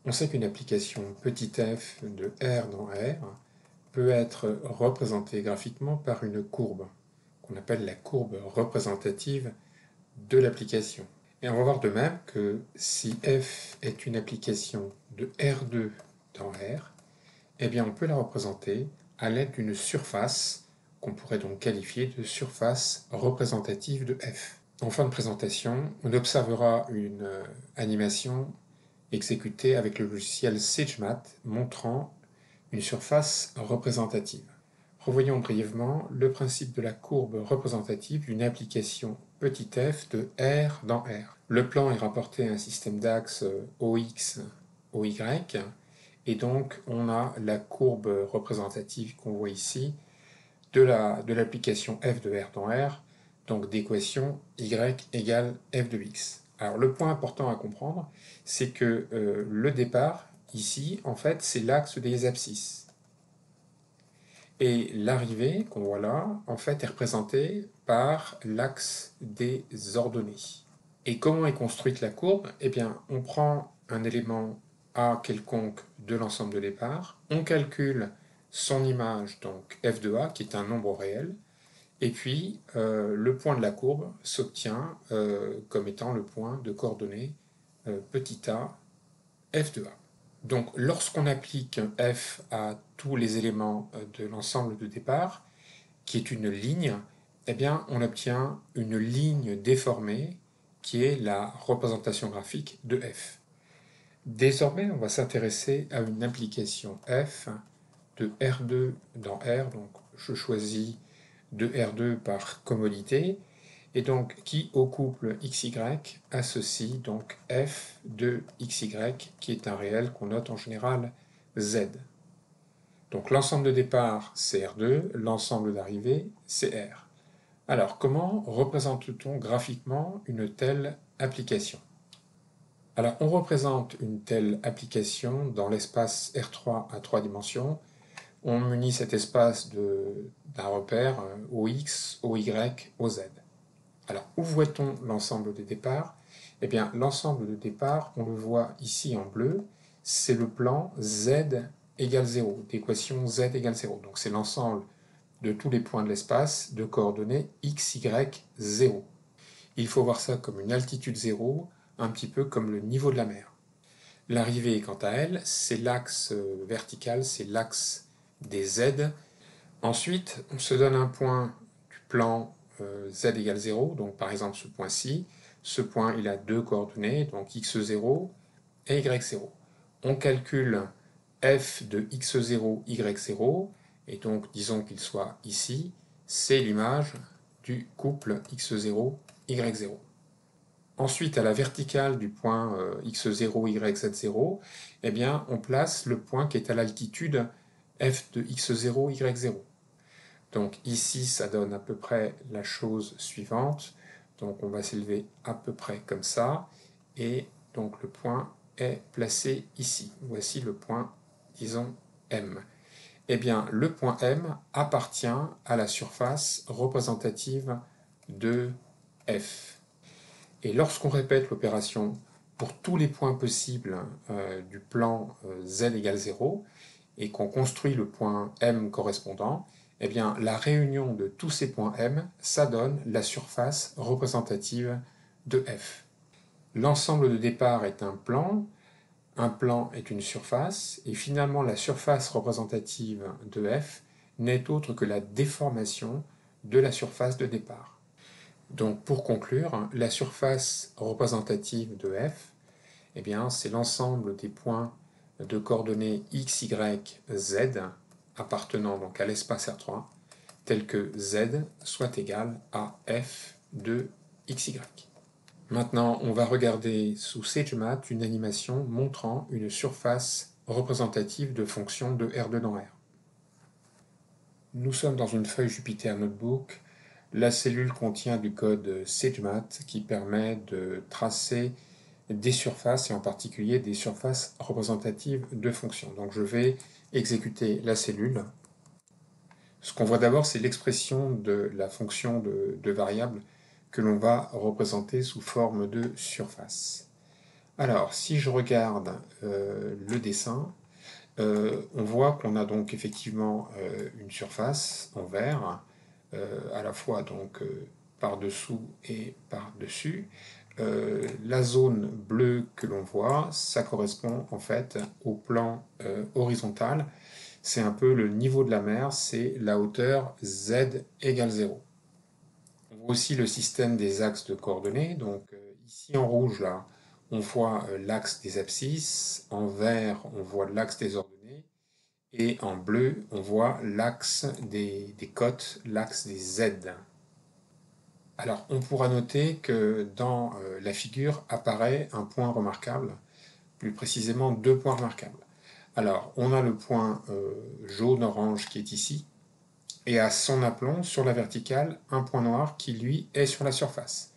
On sait qu'une application petit f de R dans R peut être représentée graphiquement par une courbe, qu'on appelle la courbe représentative de l'application. Et on va voir de même que si f est une application de R2 dans R, eh bien on peut la représenter à l'aide d'une surface qu'on pourrait donc qualifier de surface représentative de f. En fin de présentation, on observera une animation exécutée avec le logiciel SageMath montrant une surface représentative. Revoyons brièvement le principe de la courbe représentative d'une application petit f de R dans R. Le plan est rapporté à un système d'axes OX, OY, et donc on a la courbe représentative qu'on voit ici de l'application f de R dans R, donc d'équation y égale f de x. Alors le point important à comprendre, c'est que le départ, ici, en fait, c'est l'axe des abscisses. Et l'arrivée, qu'on voit là, en fait, est représentée par l'axe des ordonnées. Et comment est construite la courbe? Eh bien, on prend un élément A quelconque de l'ensemble de départ, on calcule son image, donc f de A, qui est un nombre réel, et puis le point de la courbe s'obtient comme étant le point de coordonnées petit a f de A. Donc lorsqu'on applique f à tous les éléments de l'ensemble de départ, qui est une ligne, eh bien on obtient une ligne déformée qui est la représentation graphique de f. Désormais, on va s'intéresser à une application f de R2 dans R, donc je choisis de R2 par commodité, et donc qui au couple XY associe donc f de XY, qui est un réel qu'on note en général Z. Donc l'ensemble de départ c'est R2, l'ensemble d'arrivée c'est R. Alors comment représente-t-on graphiquement une telle application? Alors on représente une telle application dans l'espace R3 à 3 dimensions. On munit cet espace d'un repère OX, OY, OZ. Alors, où voit-on l'ensemble des départs? Eh bien, l'ensemble de départ, on le voit ici en bleu, c'est le plan Z égale 0, d'équation Z égale 0. Donc, c'est l'ensemble de tous les points de l'espace de coordonnées x, y, 0. Il faut voir ça comme une altitude 0, un petit peu comme le niveau de la mer. L'arrivée, quant à elle, c'est l'axe vertical, c'est l'axe des Z. Ensuite, on se donne un point du plan z égale 0, donc par exemple ce point-ci. Ce point, il a deux coordonnées, donc x0 et y0. On calcule f de x0, y0, et donc disons qu'il soit ici, c'est l'image du couple x0, y0. Ensuite, à la verticale du point x0, yz0, eh bien, on place le point qui est à l'altitude f de x0, y0. Donc ici, ça donne à peu près la chose suivante. Donc on va s'élever à peu près comme ça. Et donc le point est placé ici. Voici le point, disons, M. Eh bien, le point M appartient à la surface représentative de F. Et lorsqu'on répète l'opération pour tous les points possibles du plan z égale 0 et qu'on construit le point M correspondant, eh bien, la réunion de tous ces points M, ça donne la surface représentative de F. L'ensemble de départ est un plan est une surface, et finalement la surface représentative de F n'est autre que la déformation de la surface de départ. Donc pour conclure, la surface représentative de F, eh bien, c'est l'ensemble des points de coordonnées x, y, z appartenant donc à l'espace R3, tel que z soit égal à f de xy. Maintenant, on va regarder sous SageMath une animation montrant une surface représentative de fonctions de R2 dans R. Nous sommes dans une feuille Jupyter Notebook. La cellule contient du code SageMath qui permet de tracer des surfaces, et en particulier des surfaces représentatives de fonctions. Donc je vais exécuter la cellule. Ce qu'on voit d'abord, c'est l'expression de la fonction de variable que l'on va représenter sous forme de surface. Alors, si je regarde le dessin, on voit qu'on a donc effectivement une surface en vert, à la fois donc par-dessous et par-dessus. La zone bleue que l'on voit, ça correspond en fait au plan horizontal. C'est un peu le niveau de la mer, c'est la hauteur z égale 0. On voit aussi le système des axes de coordonnées. Donc ici en rouge, là, on voit l'axe des abscisses. En vert, on voit l'axe des ordonnées. Et en bleu, on voit l'axe des côtes, l'axe des Z. Alors, on pourra noter que dans la figure apparaît un point remarquable, plus précisément deux points remarquables. Alors, on a le point jaune-orange qui est ici, et à son aplomb, sur la verticale, un point noir qui, lui, est sur la surface.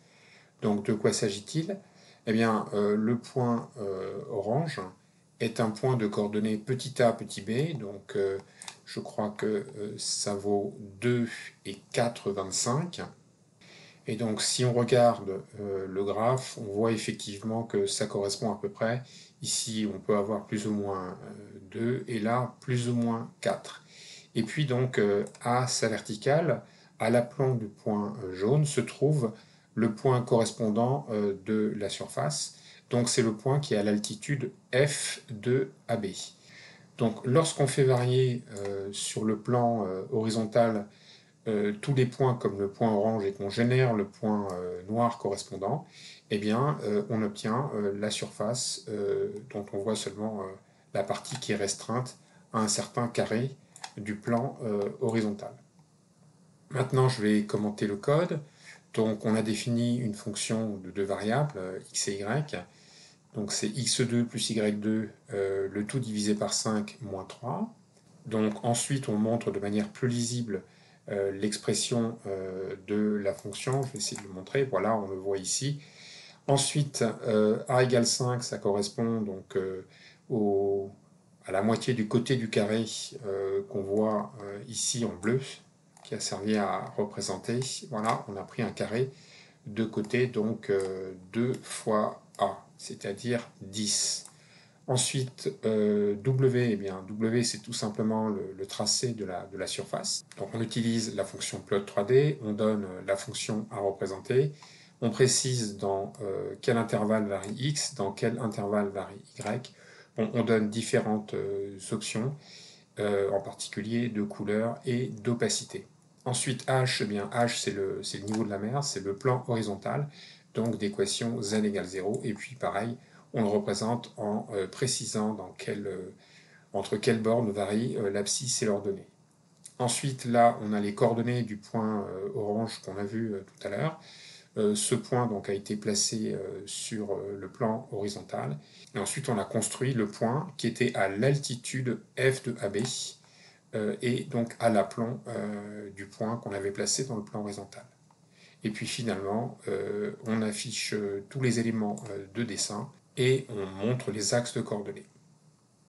Donc, de quoi s'agit-il? Eh bien, le point orange est un point de coordonnées petit a, petit b, donc je crois que ça vaut 2 et 4, 25. Et donc, si on regarde le graphe, on voit effectivement que ça correspond à peu près. Ici, on peut avoir plus ou moins 2, et là, plus ou moins 4. Et puis donc, à sa verticale, à l'aplomb du point jaune, se trouve le point correspondant de la surface. Donc, c'est le point qui est à l'altitude F de AB. Donc, lorsqu'on fait varier sur le plan horizontal tous les points comme le point orange et qu'on génère le point noir correspondant, eh bien, on obtient la surface dont on voit seulement la partie qui est restreinte à un certain carré du plan horizontal. Maintenant, je vais commenter le code. Donc, on a défini une fonction de deux variables, x et y. Donc, c'est x2 plus y2, le tout divisé par 5 moins 3. Donc ensuite, on montre de manière plus lisible l'expression de la fonction. Je vais essayer de le montrer. Voilà, on le voit ici. Ensuite, a égale 5, ça correspond donc à la moitié du côté du carré qu'on voit ici en bleu, qui a servi à représenter. Voilà, on a pris un carré de côté, donc 2 fois a, c'est-à-dire 10. Ensuite, W, eh bien, W c'est tout simplement le tracé de la surface. Donc on utilise la fonction plot 3D, on donne la fonction à représenter, on précise dans quel intervalle varie X, dans quel intervalle varie Y. Bon, on donne différentes options, en particulier de couleur et d'opacité. Ensuite, H, eh bien, H c'est le niveau de la mer, c'est le plan horizontal, donc d'équation z égale 0, et puis pareil, on le représente en précisant entre quelles bornes varie l'abscisse et l'ordonnée. Ensuite, là, on a les coordonnées du point orange qu'on a vu tout à l'heure. Ce point donc, a été placé sur le plan horizontal. Et ensuite, on a construit le point qui était à l'altitude f de AB et donc à l'aplomb du point qu'on avait placé dans le plan horizontal. Et puis finalement, on affiche tous les éléments de dessin et on montre les axes de coordonnées.